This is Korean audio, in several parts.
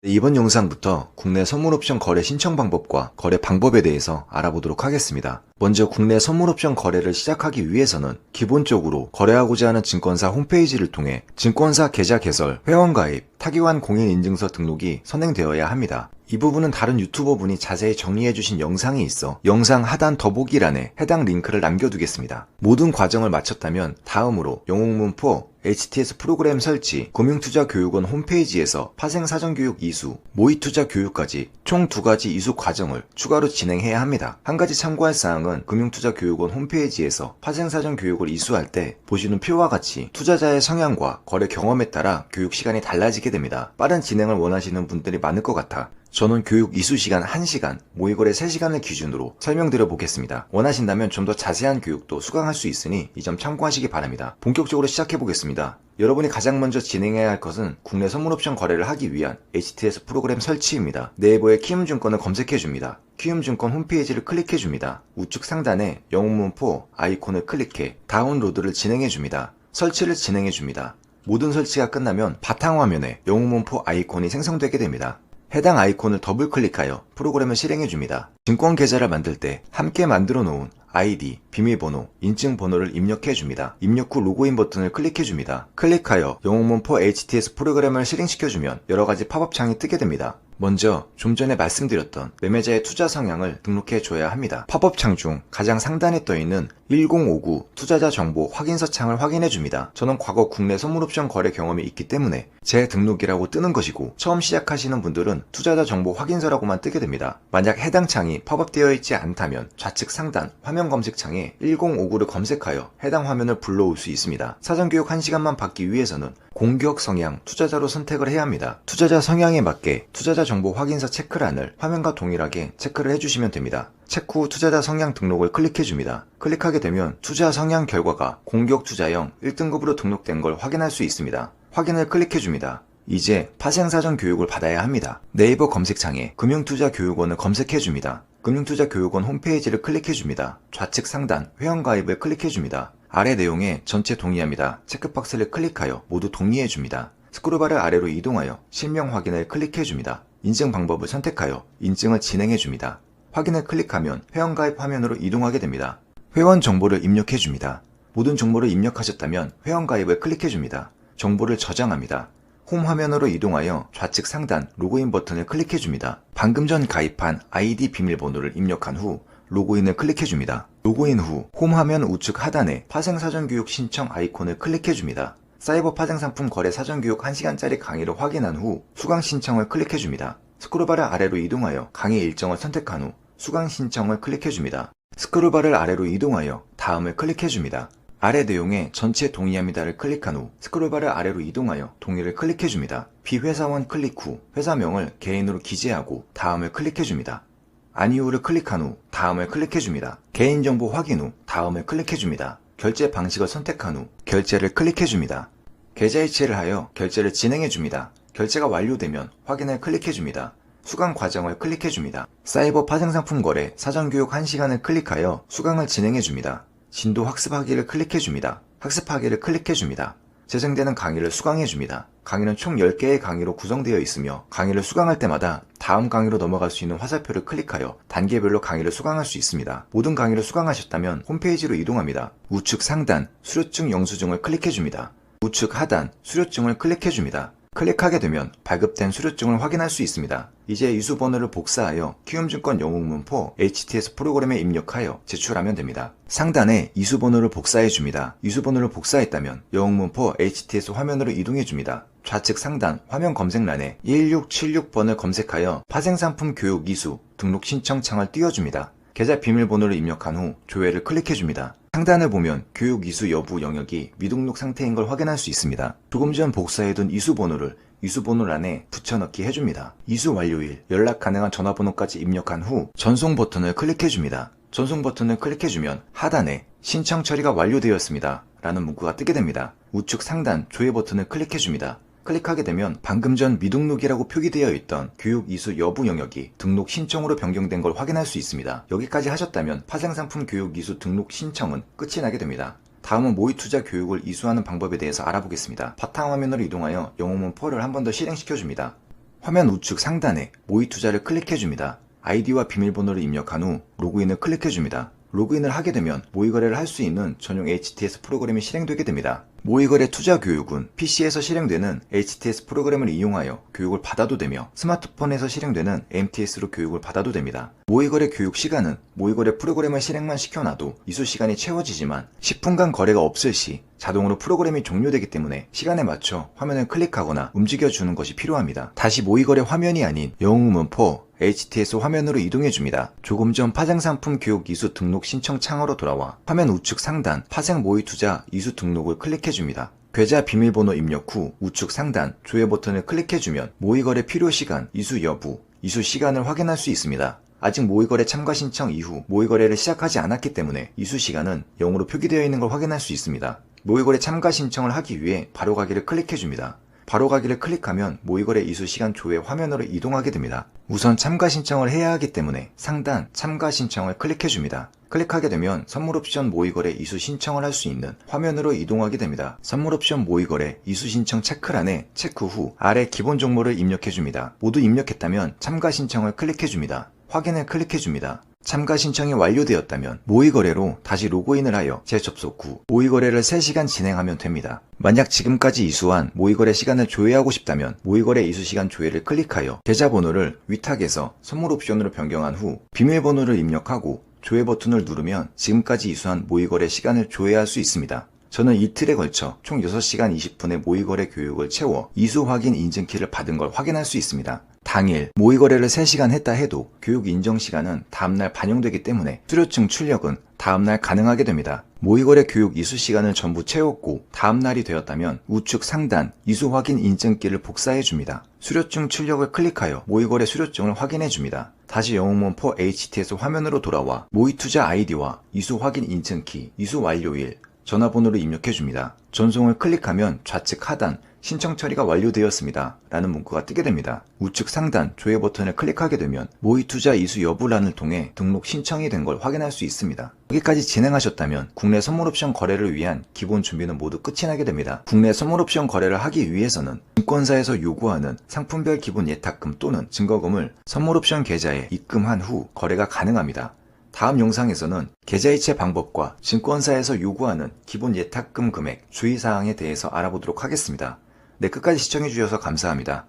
이번 영상부터 국내 선물옵션 거래 신청 방법과 거래 방법에 대해서 알아보도록 하겠습니다. 먼저 국내 선물옵션 거래를 시작하기 위해서는 기본적으로 거래하고자 하는 증권사 홈페이지를 통해 증권사 계좌 개설, 회원가입, 타기관 공인인증서 등록이 선행되어야 합니다. 이 부분은 다른 유튜버분이 자세히 정리해주신 영상이 있어 영상 하단 더보기란에 해당 링크를 남겨두겠습니다. 모든 과정을 마쳤다면 다음으로 영웅문포 HTS 프로그램 설치, 금융투자교육원 홈페이지에서 파생사전교육 이수, 모의투자 교육까지 총 2가지 이수 과정을 추가로 진행해야 합니다. 한 가지 참고할 사항은 금융투자교육원 홈페이지에서 파생사전교육을 이수할 때 보시는 표와 같이 투자자의 성향과 거래 경험에 따라 교육 시간이 달라지게 됩니다. 빠른 진행을 원하시는 분들이 많을 것 같아 저는 교육 이수 시간 1시간, 모의거래 3시간을 기준으로 설명드려 보겠습니다. 원하신다면 좀 더 자세한 교육도 수강할 수 있으니 이 점 참고하시기 바랍니다. 본격적으로 시작해 보겠습니다. 여러분이 가장 먼저 진행해야 할 것은 국내 선물옵션 거래를 하기 위한 HTS 프로그램 설치입니다. 네이버에 키움증권을 검색해줍니다. 키움증권 홈페이지를 클릭해줍니다. 우측 상단에 영웅문포 아이콘을 클릭해 다운로드를 진행해줍니다. 설치를 진행해줍니다. 모든 설치가 끝나면 바탕화면에 영웅문포 아이콘이 생성되게 됩니다. 해당 아이콘을 더블 클릭하여 프로그램을 실행해줍니다. 증권 계좌를 만들 때 함께 만들어 놓은 아이디, 비밀번호, 인증번호를 입력해줍니다. 입력 후 로그인 버튼을 클릭해줍니다. 클릭하여 영웅문포 HTS 프로그램을 실행시켜주면 여러가지 팝업 창이 뜨게 됩니다. 먼저 좀 전에 말씀드렸던 매매자의 투자 성향을 등록해줘야 합니다. 팝업 창 중 가장 상단에 떠있는 1059 투자자 정보 확인서 창을 확인해줍니다. 저는 과거 국내 선물옵션 거래 경험이 있기 때문에 제 등록이라고 뜨는 것이고 처음 시작하시는 분들은 투자자 정보 확인서라고만 뜨게 됩니다. 만약 해당 창이 팝업되어 있지 않다면 좌측 상단 화면 검색창에 1059를 검색하여 해당 화면을 불러올 수 있습니다. 사전교육 1시간만 받기 위해서는 공격 성향 투자자로 선택을 해야 합니다. 투자자 성향에 맞게 투자자 정보 확인서 체크란을 화면과 동일하게 체크를 해주시면 됩니다. 체크 후 투자자 성향 등록을 클릭해줍니다. 클릭하게 되면 투자 성향 결과가 공격 투자형 1등급으로 등록된 걸 확인할 수 있습니다. 확인을 클릭해줍니다. 이제 파생사전 교육을 받아야 합니다. 네이버 검색창에 금융투자교육원을 검색해줍니다. 금융투자교육원 홈페이지를 클릭해줍니다. 좌측 상단 회원가입을 클릭해줍니다. 아래 내용에 전체 동의합니다. 체크박스를 클릭하여 모두 동의해줍니다. 스크롤바를 아래로 이동하여 실명 확인을 클릭해줍니다. 인증 방법을 선택하여 인증을 진행해줍니다. 확인을 클릭하면 회원가입 화면으로 이동하게 됩니다. 회원 정보를 입력해줍니다. 모든 정보를 입력하셨다면 회원가입을 클릭해줍니다. 정보를 저장합니다. 홈 화면으로 이동하여 좌측 상단 로그인 버튼을 클릭해줍니다. 방금 전 가입한 아이디 비밀번호를 입력한 후 로그인을 클릭해줍니다. 로그인 후 홈 화면 우측 하단에 파생사전교육 신청 아이콘을 클릭해줍니다. 사이버 파생상품 거래 사전교육 1시간짜리 강의를 확인한 후 수강 신청을 클릭해줍니다. 스크롤바를 아래로 이동하여 강의 일정을 선택한 후 수강 신청을 클릭해줍니다. 스크롤바를 아래로 이동하여 다음을 클릭해줍니다. 아래 내용에 전체 동의합니다를 클릭한 후 스크롤바를 아래로 이동하여 동의를 클릭해줍니다. 비회사원 클릭 후 회사명을 개인으로 기재하고 다음을 클릭해줍니다. 아니오를 클릭한 후 다음을 클릭해줍니다. 개인정보 확인 후 다음을 클릭해줍니다. 결제 방식을 선택한 후 결제를 클릭해줍니다. 계좌 이체를 하여 결제를 진행해줍니다. 결제가 완료되면 확인을 클릭해줍니다. 수강 과정을 클릭해줍니다. 사이버 파생상품 거래 사전교육 1시간을 클릭하여 수강을 진행해줍니다. 진도 학습하기를 클릭해줍니다. 학습하기를 클릭해줍니다. 재생되는 강의를 수강해줍니다. 강의는 총 10개의 강의로 구성되어 있으며 강의를 수강할 때마다 다음 강의로 넘어갈 수 있는 화살표를 클릭하여 단계별로 강의를 수강할 수 있습니다. 모든 강의를 수강하셨다면 홈페이지로 이동합니다. 우측 상단 수료증 영수증을 클릭해줍니다. 우측 하단 수료증을 클릭해줍니다. 클릭하게 되면 발급된 수료증을 확인할 수 있습니다. 이제 이수번호를 복사하여 키움증권 영웅문포 HTS 프로그램에 입력하여 제출하면 됩니다. 상단에 이수번호를 복사해줍니다. 이수번호를 복사했다면 영웅문포 HTS 화면으로 이동해줍니다. 좌측 상단 화면 검색란에 1676번을 검색하여 파생상품 교육 이수 등록 신청 창을 띄워줍니다. 계좌 비밀번호를 입력한 후 조회를 클릭해줍니다. 상단을 보면 교육 이수 여부 영역이 미등록 상태인 걸 확인할 수 있습니다. 조금 전 복사해둔 이수번호를 이수번호란에 붙여넣기 해줍니다. 이수 완료일, 연락 가능한 전화번호까지 입력한 후 전송 버튼을 클릭해줍니다. 전송 버튼을 클릭해주면 하단에 신청 처리가 완료되었습니다 라는 문구가 뜨게 됩니다. 우측 상단 조회 버튼을 클릭해줍니다. 클릭하게 되면 방금 전 미등록이라고 표기되어 있던 교육 이수 여부 영역이 등록 신청으로 변경된 걸 확인할 수 있습니다. 여기까지 하셨다면 파생상품 교육 이수 등록 신청은 끝이 나게 됩니다. 다음은 모의투자 교육을 이수하는 방법에 대해서 알아보겠습니다. 바탕화면으로 이동하여 영웅문포를 한 번 더 실행시켜줍니다. 화면 우측 상단에 모의 투자를 클릭해줍니다. 아이디와 비밀번호를 입력한 후 로그인을 클릭해줍니다. 로그인을 하게 되면 모의거래를 할 수 있는 전용 HTS 프로그램이 실행되게 됩니다. 모의거래 투자 교육은 PC에서 실행되는 HTS 프로그램을 이용하여 교육을 받아도 되며 스마트폰에서 실행되는 MTS로 교육을 받아도 됩니다. 모의거래 교육 시간은 모의거래 프로그램을 실행만 시켜놔도 이수 시간이 채워지지만 10분간 거래가 없을 시 자동으로 프로그램이 종료되기 때문에 시간에 맞춰 화면을 클릭하거나 움직여주는 것이 필요합니다. 다시 모의거래 화면이 아닌 영웅문포 HTS 화면으로 이동해줍니다. 조금 전 파생상품 교육 이수 등록 신청 창으로 돌아와 화면 우측 상단 파생 모의투자 이수 등록을 클릭해줍니다. 계좌 비밀번호 입력 후 우측 상단 조회 버튼을 클릭해주면 모의거래 필요시간, 이수 여부, 이수 시간을 확인할 수 있습니다. 아직 모의거래 참가 신청 이후 모의거래를 시작하지 않았기 때문에 이수 시간은 0으로 표기되어 있는 걸 확인할 수 있습니다. 모의거래 참가 신청을 하기 위해 바로 가기를 클릭해줍니다. 바로 가기를 클릭하면 모의거래 이수 시간 조회 화면으로 이동하게 됩니다. 우선 참가 신청을 해야 하기 때문에 상단 참가 신청을 클릭해줍니다. 클릭하게 되면 선물 옵션 모의거래 이수 신청을 할 수 있는 화면으로 이동하게 됩니다. 선물 옵션 모의거래 이수 신청 체크란에 체크 후 아래 기본 정보를 입력해줍니다. 모두 입력했다면 참가 신청을 클릭해줍니다. 확인을 클릭해줍니다. 참가 신청이 완료되었다면 모의거래로 다시 로그인을 하여 재접속 후 모의거래를 3시간 진행하면 됩니다. 만약 지금까지 이수한 모의거래 시간을 조회하고 싶다면 모의거래 이수시간 조회를 클릭하여 계좌번호를 위탁에서 선물 옵션으로 변경한 후 비밀번호를 입력하고 조회 버튼을 누르면 지금까지 이수한 모의거래 시간을 조회할 수 있습니다. 저는 이틀에 걸쳐 총 6시간 20분의 모의거래 교육을 채워 이수 확인 인증키를 받은 걸 확인할 수 있습니다. 당일 모의거래를 3시간 했다 해도 교육 인정 시간은 다음날 반영되기 때문에 수료증 출력은 다음날 가능하게 됩니다. 모의거래 교육 이수 시간을 전부 채웠고 다음날이 되었다면 우측 상단 이수 확인 인증키를 복사해 줍니다. 수료증 출력을 클릭하여 모의거래 수료증을 확인해 줍니다. 다시 영웅문포 HTS 화면으로 돌아와 모의투자 아이디와 이수 확인 인증키, 이수 완료일, 전화번호를 입력해 줍니다. 전송을 클릭하면 좌측 하단 신청 처리가 완료되었습니다 라는 문구가 뜨게 됩니다. 우측 상단 조회 버튼을 클릭하게 되면 모의투자 이수 여부란을 통해 등록 신청이 된 걸 확인할 수 있습니다. 여기까지 진행하셨다면 국내 선물옵션 거래를 위한 기본 준비는 모두 끝이 나게 됩니다. 국내 선물옵션 거래를 하기 위해서는 증권사에서 요구하는 상품별 기본 예탁금 또는 증거금을 선물옵션 계좌에 입금한 후 거래가 가능합니다. 다음 영상에서는 계좌이체 방법과 증권사에서 요구하는 기본 예탁금 금액, 주의사항에 대해서 알아보도록 하겠습니다. 네, 끝까지 시청해주셔서 감사합니다.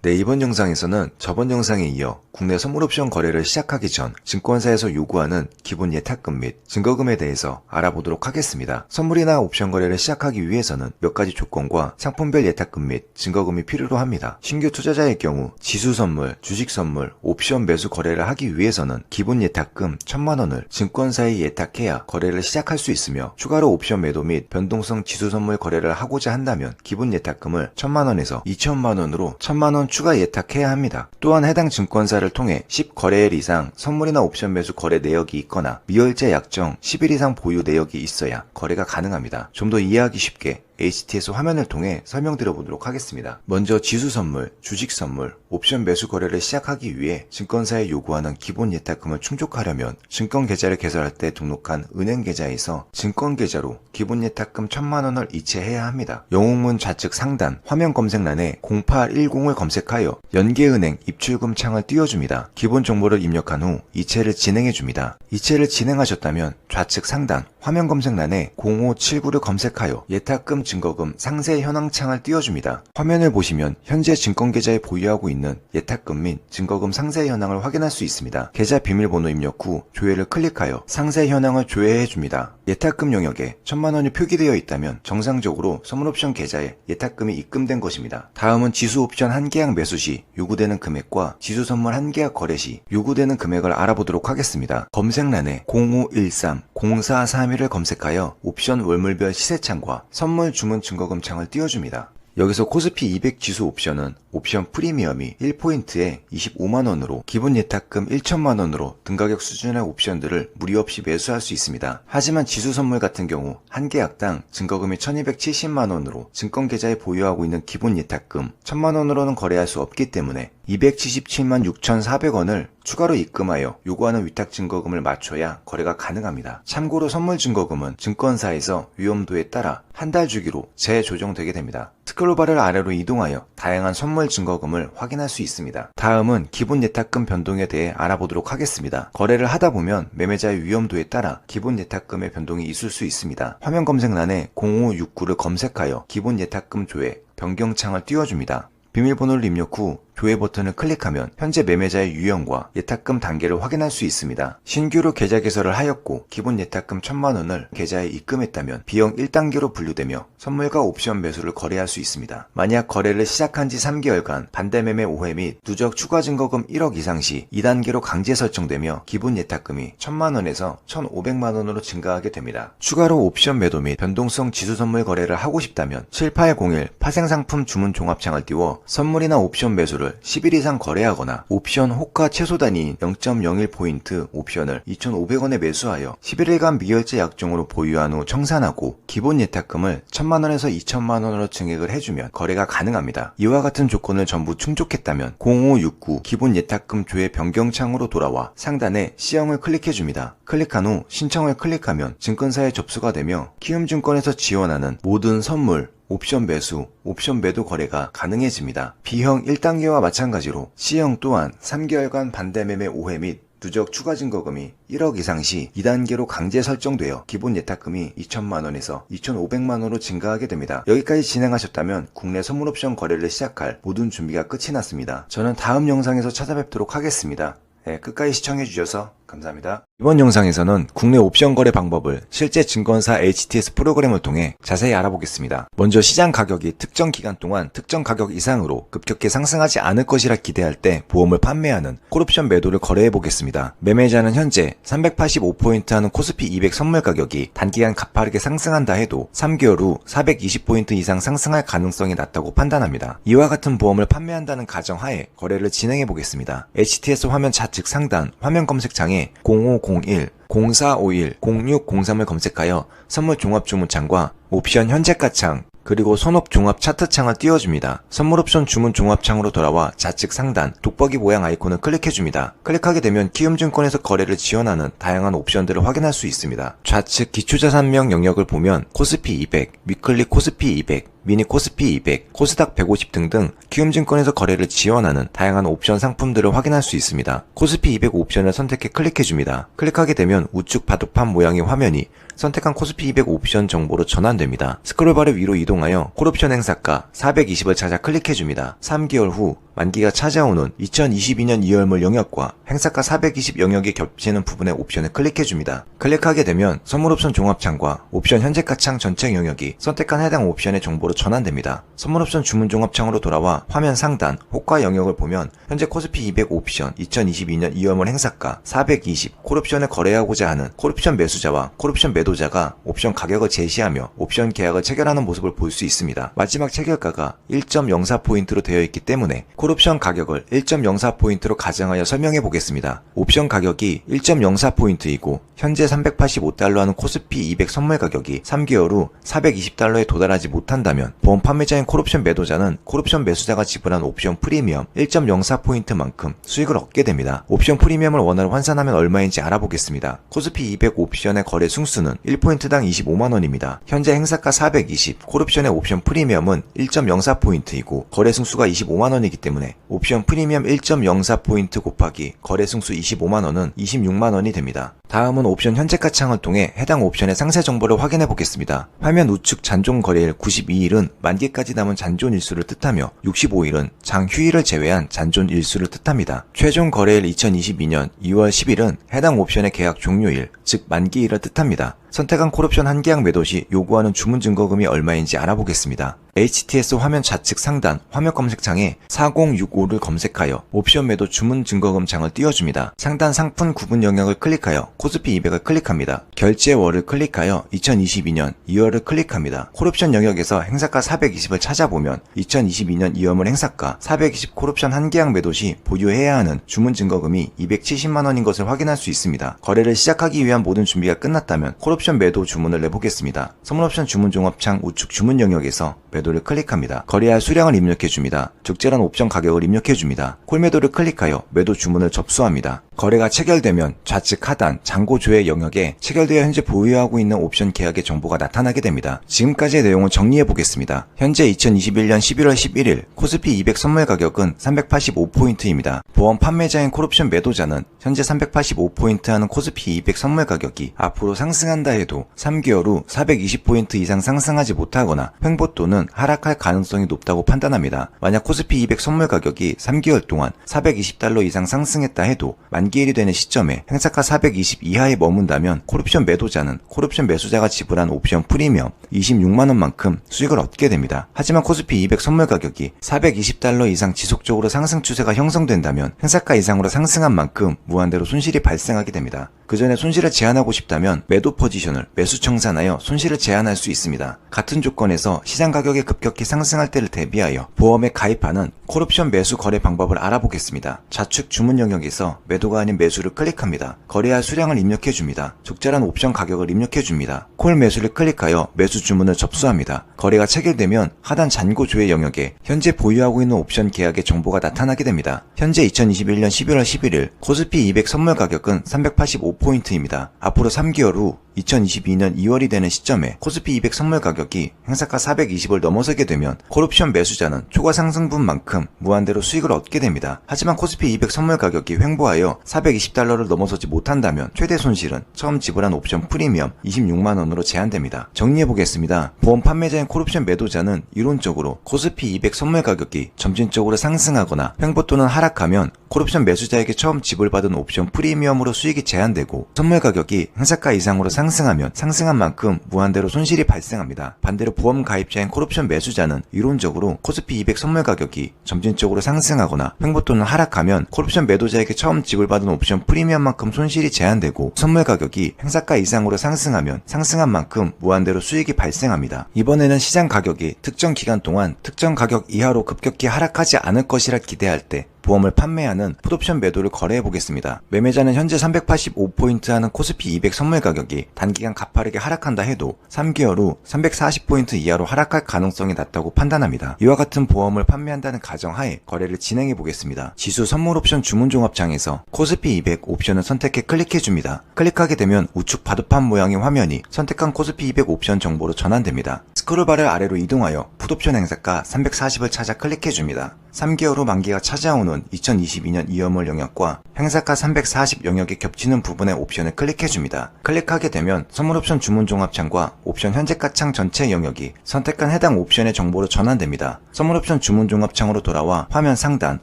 네, 이번 영상에서는 저번 영상에 이어 국내 선물옵션 거래를 시작하기 전 증권사에서 요구하는 기본 예탁금 및 증거금에 대해서 알아보도록 하겠습니다. 선물이나 옵션 거래를 시작하기 위해서는 몇 가지 조건과 상품별 예탁금 및 증거금이 필요로 합니다. 신규 투자자의 경우 지수선물, 주식선물, 옵션 매수 거래를 하기 위해서는 기본 예탁금 1000만원을 증권사에 예탁해야 거래를 시작할 수 있으며 추가로 옵션 매도 및 변동성 지수선물 거래를 하고자 한다면 기본 예탁금을 1000만원에서 2000만원으로 1000만원 추가 예탁해야 합니다. 또한 해당 증권사를 통해 10거래일 이상 선물이나 옵션 매수 거래 내역이 있거나 미결제 약정 10일 이상 보유 내역이 있어야 거래가 가능합니다. 좀 더 이해하기 쉽게 HTS 화면을 통해 설명드려 보도록 하겠습니다. 먼저 지수선물, 주식선물, 옵션 매수 거래를 시작하기 위해 증권사에 요구하는 기본 예탁금을 충족하려면 증권계좌를 개설할 때 등록한 은행계좌에서 증권계좌로 기본 예탁금 1000만원을 이체해야 합니다. 영웅문 좌측 상단 화면 검색란에 0810을 검색하여 연계은행 입출금 창을 띄워줍니다. 기본 정보를 입력한 후 이체를 진행해줍니다. 이체를 진행하셨다면 좌측 상단 화면 검색란에 0579를 검색하여 예탁금 증거금 상세 현황 창을 띄워줍니다. 화면을 보시면 현재 증권계좌에 보유하고 있는 예탁금 및 증거금 상세 현황을 확인할 수 있습니다. 계좌 비밀번호 입력 후 조회를 클릭하여 상세 현황을 조회해줍니다. 예탁금 영역에 1000만원이 표기되어 있다면 정상적으로 선물옵션 계좌에 예탁금이 입금된 것입니다. 다음은 지수옵션 한계약 매수 시 요구되는 금액과 지수선물 한계약 거래 시 요구되는 금액을 알아보도록 하겠습니다. 검색란에 0513, 0431을 검색하여 옵션 월물별 시세창과 선물 주문 증거금 창을 띄워줍니다. 여기서 코스피 200 지수 옵션은 옵션 프리미엄이 1포인트에 25만원으로 기본 예탁금 1000만원으로 등가격 수준의 옵션들을 무리 없이 매수할 수 있습니다. 하지만 지수 선물 같은 경우 한 계약당 증거금이 1270만원으로 증권계좌에 보유하고 있는 기본 예탁금 1000만원으로는 거래할 수 없기 때문에 277만 6,400원을 추가로 입금하여 요구하는 위탁증거금을 맞춰야 거래가 가능합니다. 참고로 선물증거금은 증권사에서 위험도에 따라 한 달 주기로 재조정되게 됩니다. 스크롤바를 아래로 이동하여 다양한 선물증거금을 확인할 수 있습니다. 다음은 기본 예탁금 변동에 대해 알아보도록 하겠습니다. 거래를 하다 보면 매매자의 위험도에 따라 기본 예탁금의 변동이 있을 수 있습니다. 화면 검색란에 0569를 검색하여 기본 예탁금 조회 변경창을 띄워줍니다. 비밀번호를 입력 후 조회 버튼을 클릭하면 현재 매매자의 유형과 예탁금 단계를 확인할 수 있습니다. 신규로 계좌 개설을 하였고 기본 예탁금 1000만원을 계좌에 입금했다면 B형 1단계로 분류되며 선물과 옵션 매수를 거래할 수 있습니다. 만약 거래를 시작한 지 3개월간 반대매매 5회 및 누적 추가 증거금 1억 이상 시 2단계로 강제 설정되며 기본 예탁금이 1000만원에서 1500만원으로 증가하게 됩니다. 추가로 옵션 매도 및 변동성 지수 선물 거래를 하고 싶다면 7801 파생상품 주문 종합창을 띄워 선물이나 옵션 매수를 10일 이상 거래하거나 옵션 호가 최소 단위인 0.01포인트 옵션을 2,500원에 매수하여 11일간 미결제 약정으로 보유한 후 청산하고 기본 예탁금을 1000만원에서 2000만원으로 증액을 해주면 거래가 가능합니다. 이와 같은 조건을 전부 충족했다면 0569 기본 예탁금 조회 변경창으로 돌아와 상단에 C형을 클릭해줍니다. 클릭한 후 신청을 클릭하면 증권사에 접수가 되며 키움증권에서 지원하는 모든 선물, 옵션 매수, 옵션 매도 거래가 가능해집니다. B형 1단계와 마찬가지로 C형 또한 3개월간 반대매매 5회 및 누적 추가 증거금이 1억 이상 시 2단계로 강제 설정되어 기본 예탁금이 2천만원에서 2,500만원으로 증가하게 됩니다. 여기까지 진행하셨다면 국내 선물옵션 거래를 시작할 모든 준비가 끝이 났습니다. 저는 다음 영상에서 찾아뵙도록 하겠습니다. 끝까지 시청해주셔서 감사합니다. 이번 영상에서는 국내 옵션 거래 방법을 실제 증권사 HTS 프로그램을 통해 자세히 알아보겠습니다. 먼저 시장 가격이 특정 기간 동안 특정 가격 이상으로 급격히 상승하지 않을 것이라 기대할 때 보험을 판매하는 콜옵션 매도를 거래해 보겠습니다. 매매자는 현재 385포인트 하는 코스피 200 선물 가격이 단기간 가파르게 상승한다 해도 3개월 후 420포인트 이상 상승할 가능성이 낮다고 판단합니다. 이와 같은 보험을 판매한다는 가정하에 거래를 진행해 보겠습니다. HTS 화면 좌측 상단 화면 검색창에 0501, 0451, 0603을 검색하여 선물 종합 주문창과 옵션 현재가 창, 그리고 손옵 종합 차트 창을 띄워줍니다. 선물 옵션 주문 종합 창으로 돌아와 좌측 상단 돋보기 모양 아이콘을 클릭해줍니다. 클릭하게 되면 키움증권에서 거래를 지원하는 다양한 옵션들을 확인할 수 있습니다. 좌측 기초자산명 영역을 보면 코스피 200, 위클리 코스피 200, 미니 코스피 200, 코스닥 150 등등 키움증권에서 거래를 지원하는 다양한 옵션 상품들을 확인할 수 있습니다. 코스피 200 옵션을 선택해 클릭해줍니다. 클릭하게 되면 우측 바둑판 모양의 화면이 선택한 코스피 200 옵션 정보로 전환됩니다. 스크롤바를 위로 이동하여 콜옵션 행사가 420을 찾아 클릭해줍니다. 3개월 후 만기가 찾아오는 2022년 2월물 영역과 행사가 420 영역이 겹치는 부분의 옵션을 클릭해줍니다. 클릭하게 되면 선물옵션 종합창과 옵션 현재가 창 전체 영역이 선택한 해당 옵션의 정보로 전환됩니다. 선물옵션 주문 종합창으로 돌아와 화면 상단 호가 영역을 보면 현재 코스피 200 옵션 2022년 2월물 행사가 420 콜옵션을 거래하고자 하는 콜옵션 매수자와 콜옵션 매도자가 옵션 가격을 제시하며 옵션 계약을 체결하는 모습을 볼 수 있습니다. 마지막 체결가가 1.04포인트로 되어 있기 때문에 콜옵션 가격을 1.04포인트로 가정하여 설명해 보겠습니다. 옵션 가격이 1.04포인트이고 현재 385달러 하는 코스피 200 선물 가격이 3개월 후 420달러에 도달하지 못한다면 보험 판매자인 콜옵션 매도자는 콜옵션 매수자가 지불한 옵션 프리미엄 1.04포인트만큼 수익을 얻게 됩니다. 옵션 프리미엄을 원화로 환산하면 얼마인지 알아보겠습니다. 코스피 200 옵션의 거래 승수는 1포인트당 25만원입니다. 현재 행사가 420, 콜옵션의 옵션 프리미엄은 1.04포인트이고 거래 승수가 25만원이기 때문에 옵션 프리미엄 1.04포인트 곱하기 거래 승수 25만원은 26만원이 됩니다. 다음은 옵션 현재가 창을 통해 해당 옵션의 상세 정보를 확인해 보겠습니다. 화면 우측 잔존 거래일 92일은 만기까지 남은 잔존 일수를 뜻하며 65일은 장휴일을 제외한 잔존 일수를 뜻합니다. 최종 거래일 2022년 2월 10일은 해당 옵션의 계약 종료일, 즉 만기일을 뜻합니다. 선택한 콜옵션 한 계약 매도 시 요구하는 주문 증거금이 얼마인지 알아보겠습니다. HTS 화면 좌측 상단 화면 검색창에 4065를 검색하여 옵션 매도 주문 증거금 창을 띄워줍니다. 상단 상품 구분 영역을 클릭하여 코스피 200을 클릭합니다. 결제월을 클릭하여 2022년 2월을 클릭합니다. 콜옵션 영역에서 행사가 420을 찾아보면 2022년 2월물 행사가 420 콜옵션 한 계약 매도 시 보유해야 하는 주문 증거금이 270만원인 것을 확인할 수 있습니다. 거래를 시작하기 위한 모든 준비가 끝났다면 콜옵션 매도 주문을 내보겠습니다. 선물옵션 주문 종합창 우측 주문 영역에서 매도 매도를 클릭합니다. 거래할 수량을 입력해줍니다. 적절한 옵션 가격을 입력해줍니다. 콜 매도를 클릭하여 매도 주문을 접수합니다. 거래가 체결되면 좌측 하단 잔고 조회 영역에 체결되어 현재 보유하고 있는 옵션 계약의 정보가 나타나게 됩니다. 지금까지의 내용을 정리해 보겠습니다. 현재 2021년 11월 11일 코스피 200 선물 가격은 385포인트입니다. 보험 판매자인 콜옵션 매도자는 현재 385포인트 하는 코스피 200 선물 가격이 앞으로 상승한다 해도 3개월 후 420포인트 이상 상승하지 못하거나 횡보 또는 하락할 가능성이 높다고 판단합니다. 만약 코스피 200 선물 가격이 3개월 동안 420달러 이상 상승했다 해도 만기일이 되는 시점에 행사가 420 이하에 머문다면 콜옵션 매도자는 콜옵션 매수자가 지불한 옵션 프리미엄 26만원만큼 수익을 얻게 됩니다. 하지만 코스피 200 선물 가격이 420달러 이상 지속적으로 상승 추세가 형성된다면 행사가 이상으로 상승한 만큼 무한대로 손실이 발생하게 됩니다. 그 전에 손실을 제한하고 싶다면 매도 포지션을 매수 청산하여 손실을 제한할 수 있습니다. 같은 조건에서 시장 가격이 급격히 상승할 때를 대비하여 보험에 가입하는 콜옵션 매수 거래 방법을 알아보겠습니다. 좌측 주문 영역에서 매도가 아닌 매수를 클릭합니다. 거래할 수량을 입력해줍니다. 적절한 옵션 가격을 입력해줍니다. 콜 매수를 클릭하여 매수 주문을 접수합니다. 거래가 체결되면 하단 잔고 조회 영역에 현재 보유하고 있는 옵션 계약의 정보가 나타나게 됩니다. 현재 2021년 11월 11일 코스피 200 선물 가격은 385포인트입니다. 앞으로 3개월 후 2022년 2월이 되는 시점에 코스피 200 선물 가격이 행사가 420을 넘어서게 되면 콜옵션 매수자는 초과 상승분만큼 무한대로 수익을 얻게 됩니다. 하지만 코스피 200 선물 가격이 횡보하여 420달러를 넘어서지 못한다면 최대 손실은 처음 지불한 옵션 프리미엄 26만원으로 제한됩니다. 정리해보겠습니다. 보험 판매자인 콜옵션 매도자는 이론적으로 코스피 200 선물 가격이 점진적으로 상승하거나 횡보 또는 하락하면 콜옵션 매수자에게 처음 지불받은 옵션 프리미엄으로 수익이 제한되고 선물 가격이 행사가 이상으로 상승하면 상승한 만큼 무한대로 손실이 발생합니다. 반대로 보험 가입자인 콜옵션 매수자는 이론적으로 코스피 200 선물 가격이 점진적으로 상승하거나 횡보 또는 하락하면 콜옵션 매도자에게 처음 지불받은 옵션 프리미엄만큼 손실이 제한되고 선물 가격이 행사가 이상으로 상승하면 상승한 만큼 무한대로 수익이 발생합니다. 이번에는 시장 가격이 특정 기간 동안 특정 가격 이하로 급격히 하락하지 않을 것이라 기대할 때 보험을 판매하는 풋옵션 매도를 거래해보겠습니다. 매매자는 현재 385포인트 하는 코스피 200 선물 가격이 단기간 가파르게 하락한다 해도 3개월 후 340포인트 이하로 하락할 가능성이 낮다고 판단합니다. 이와 같은 보험을 판매한다는 가정하에 거래를 진행해보겠습니다. 지수 선물옵션 주문종합창에서 코스피 200 옵션을 선택해 클릭해줍니다. 클릭하게 되면 우측 바둑판 모양의 화면이 선택한 코스피 200 옵션 정보로 전환됩니다. 스크롤바를 아래로 이동하여 풋옵션 행사가 340을 찾아 클릭해줍니다. 3개월 후 만기가 찾아오는 2022년 2월말 영역과 행사가 340 영역이 겹치는 부분의 옵션을 클릭해줍니다. 클릭하게 되면 선물옵션 주문종합창과 옵션 현재가 창 전체 영역이 선택한 해당 옵션의 정보로 전환됩니다. 선물옵션 주문종합창으로 돌아와 화면 상단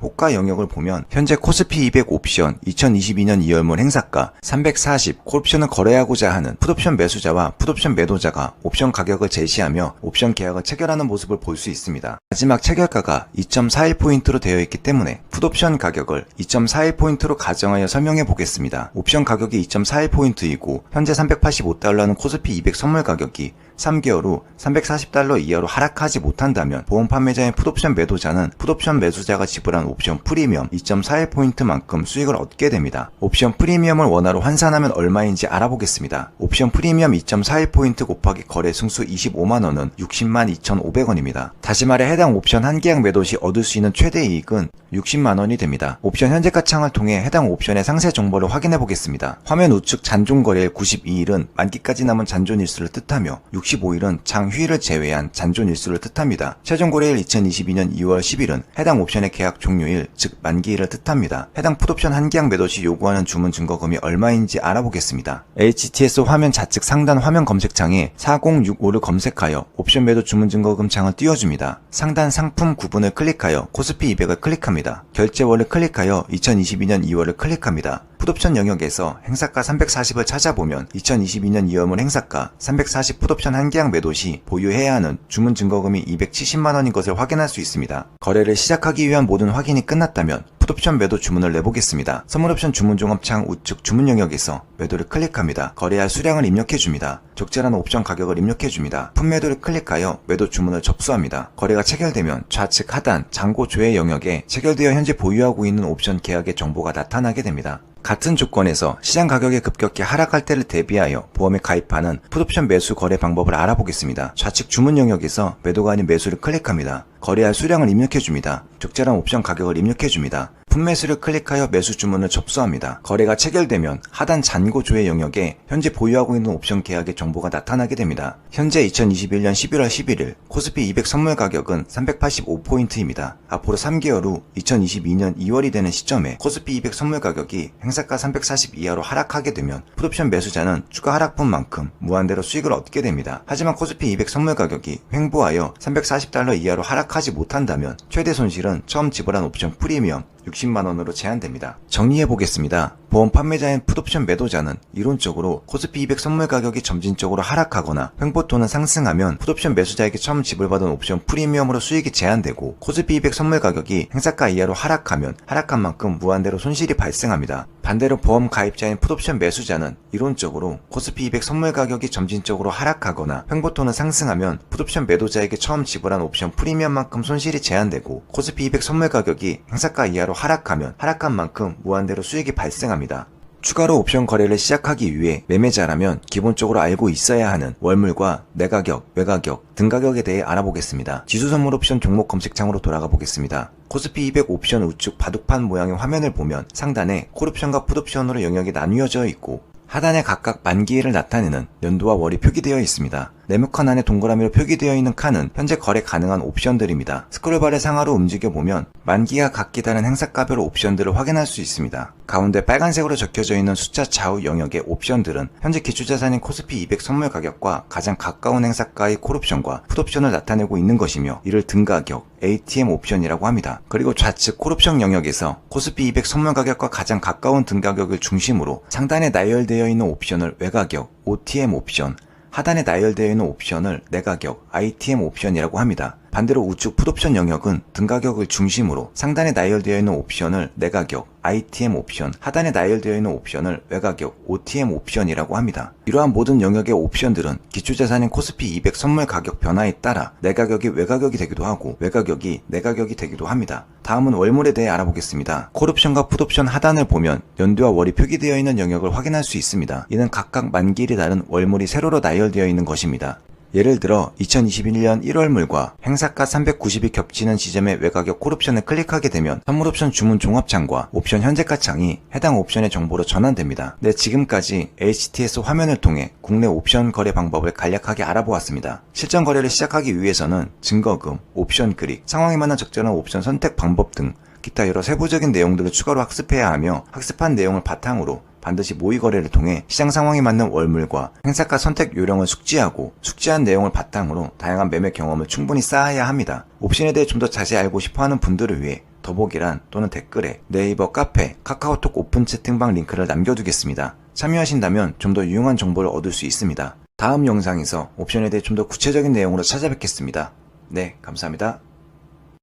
호가 영역을 보면 현재 코스피 200 옵션 2022년 2월말 행사가 340 콜옵션을 거래하고자 하는 풋옵션 매수자와 풋옵션 매도자가 옵션 가격을 제시하며 옵션 계약을 체결하는 모습을 볼 수 있습니다. 마지막 체결가가 2.41포인트로 되어 있기 때문에 풋옵션 가격을 2.41포인트로 가정하여 설명해 보겠습니다. 옵션 가격이 2.41포인트이고 현재 385달러는 코스피 200 선물 가격이 3개월 후 340달러 이하로 하락하지 못한다면 보험 판매자인 풋옵션 매도자는 풋옵션 매수자가 지불한 옵션 프리미엄 2.41포인트만큼 수익을 얻게 됩니다. 옵션 프리미엄을 원화로 환산하면 얼마인지 알아보겠습니다. 옵션 프리미엄 2.41포인트 곱하기 거래 승수 25만원은 60만 2,500원입니다. 다시 말해 해당 옵션 한 계약 매도 시 얻을 수 있는 최대 이익은 60만원이 됩니다. 옵션 현재가 창을 통해 해당 옵션의 상세 정보를 확인해 보겠습니다. 화면 우측 잔존 거래일 92일은 만기까지 남은 잔존 일수를 뜻하며 65일은 장휴일을 제외한 잔존 일수를 뜻합니다. 최종 거래일 2022년 2월 10일은 해당 옵션의 계약 종료일, 즉 만기일을 뜻합니다. 해당 풋옵션 한 계약 매도 시 요구하는 주문 증거금이 얼마인지 알아보겠습니다. HTS 화면 좌측 상단 화면 검색창에 4065를 검색하여 옵션 매도 주문 증거금 창을 띄워줍니다. 상단 상품 구분을 클릭하여 코스피 200을 클릭합니다. 결제월을 클릭하여 2022년 2월을 클릭합니다. 풋옵션 영역에서 행사가 340을 찾아보면 2022년 2월물 행사가 340 풋옵션 한 계약 매도 시 보유해야 하는 주문 증거금이 270만원인 것을 확인할 수 있습니다. 거래를 시작하기 위한 모든 확인이 끝났다면 풋옵션 매도 주문을 내보겠습니다. 선물옵션 주문 종합창 우측 주문 영역에서 매도를 클릭합니다. 거래할 수량을 입력해줍니다. 적절한 옵션 가격을 입력해줍니다. 품매도를 클릭하여 매도 주문을 접수합니다. 거래가 체결되면 좌측 하단 잔고 조회 영역에 체결되어 현재 보유하고 있는 옵션 계약의 정보가 나타나게 됩니다. 같은 조건에서 시장 가격이 급격히 하락할 때를 대비하여 보험에 가입하는 풋옵션 매수 거래 방법을 알아보겠습니다. 좌측 주문 영역에서 매도가 아닌 매수를 클릭합니다. 거래할 수량을 입력해줍니다. 적절한 옵션 가격을 입력해줍니다. 품매수를 클릭하여 매수 주문을 접수합니다. 거래가 체결되면 하단 잔고 조회 영역에 현재 보유하고 있는 옵션 계약의 정보가 나타나게 됩니다. 현재 2021년 11월 11일 코스피 200 선물 가격은 385포인트입니다. 앞으로 3개월 후 2022년 2월이 되는 시점에 코스피 200 선물 가격이 행사가 340 이하로 하락하게 되면 풋옵션 매수자는 추가 하락분만큼 무한대로 수익을 얻게 됩니다. 하지만 코스피 200 선물 가격이 횡보하여 340달러 이하로 하락하지 못한다면 최대 손실은 처음 지불한 옵션 프리미엄 60만원으로 제한됩니다. 정리해보겠습니다. 보험 판매자인 풋옵션 매도자는 이론적으로 코스피 200 선물 가격이 점진적으로 하락하거나 횡보 또는 상승하면 풋옵션 매수자에게 처음 지불받은 옵션 프리미엄으로 수익이 제한되고 코스피 200 선물 가격이 행사가 이하로 하락하면 하락한 만큼 무한대로 손실이 발생합니다. 반대로 보험 가입자인 풋옵션 매수자는 이론적으로 코스피 200 선물 가격이 점진적으로 하락하거나 횡보 또는 상승하면 풋옵션 매도자에게 처음 지불한 옵션 프리미엄만큼 손실이 제한되고 코스피 200 선물 가격이 행사가 이하로 하락하면 하락한 만큼 무한대로 수익이 발생합니다. 추가로 옵션 거래를 시작하기 위해 매매자라면 기본적으로 알고 있어야 하는 월물과 내가격, 외가격, 등가격에 대해 알아보겠습니다. 지수선물 옵션 종목 검색창으로 돌아가 보겠습니다. 코스피 200 옵션 우측 바둑판 모양의 화면을 보면 상단에 콜옵션과 풋옵션으로 영역이 나뉘어져 있고 하단에 각각 만기일을 나타내는 연도와 월이 표기되어 있습니다. 네모칸 안에 동그라미로 표기되어 있는 칸은 현재 거래 가능한 옵션들입니다. 스크롤바를 상하로 움직여보면 만기가 각기 다른 행사가별 옵션들을 확인할 수 있습니다. 가운데 빨간색으로 적혀져 있는 숫자 좌우 영역의 옵션들은 현재 기초자산인 코스피 200 선물 가격과 가장 가까운 행사가의 콜옵션과 풋옵션을 나타내고 있는 것이며 이를 등가격, ATM 옵션이라고 합니다. 그리고 좌측 콜옵션 영역에서 코스피 200 선물 가격과 가장 가까운 등가격을 중심으로 상단에 나열되어 있는 옵션을 외가격, OTM 옵션, 하단에 나열되어 있는 옵션을 내가격, ITM 옵션이라고 합니다. 반대로 우측 풋옵션 영역은 등가격을 중심으로 상단에 나열되어 있는 옵션을 내가격, ITM 옵션, 하단에 나열되어 있는 옵션을 외가격, OTM 옵션이라고 합니다. 이러한 모든 영역의 옵션들은 기초자산인 코스피 200 선물 가격 변화에 따라 내가격이 외가격이 되기도 하고 외가격이 내가격이 되기도 합니다. 다음은 월물에 대해 알아보겠습니다. 콜옵션과 풋옵션 하단을 보면 연도와 월이 표기되어 있는 영역을 확인할 수 있습니다. 이는 각각 만기일이 다른 월물이 세로로 나열되어 있는 것입니다. 예를 들어 2021년 1월물과 행사가 390이 겹치는 지점의 외가격 콜옵션을 클릭하게 되면 선물옵션 주문 종합창과 옵션 현재가 창이 해당 옵션의 정보로 전환됩니다. 네, 지금까지 HTS 화면을 통해 국내 옵션 거래 방법을 간략하게 알아보았습니다. 실전 거래를 시작하기 위해서는 증거금, 옵션 클릭, 상황에 맞는 적절한 옵션 선택 방법 등 기타 여러 세부적인 내용들을 추가로 학습해야 하며 학습한 내용을 바탕으로 반드시 모의 거래를 통해 시장 상황에 맞는 월물과 행사가 선택 요령을 숙지하고 숙지한 내용을 바탕으로 다양한 매매 경험을 충분히 쌓아야 합니다. 옵션에 대해 좀 더 자세히 알고 싶어하는 분들을 위해 더보기란 또는 댓글에 네이버 카페, 카카오톡 오픈 채팅방 링크를 남겨두겠습니다. 참여하신다면 좀 더 유용한 정보를 얻을 수 있습니다. 다음 영상에서 옵션에 대해 좀 더 구체적인 내용으로 찾아뵙겠습니다. 네, 감사합니다.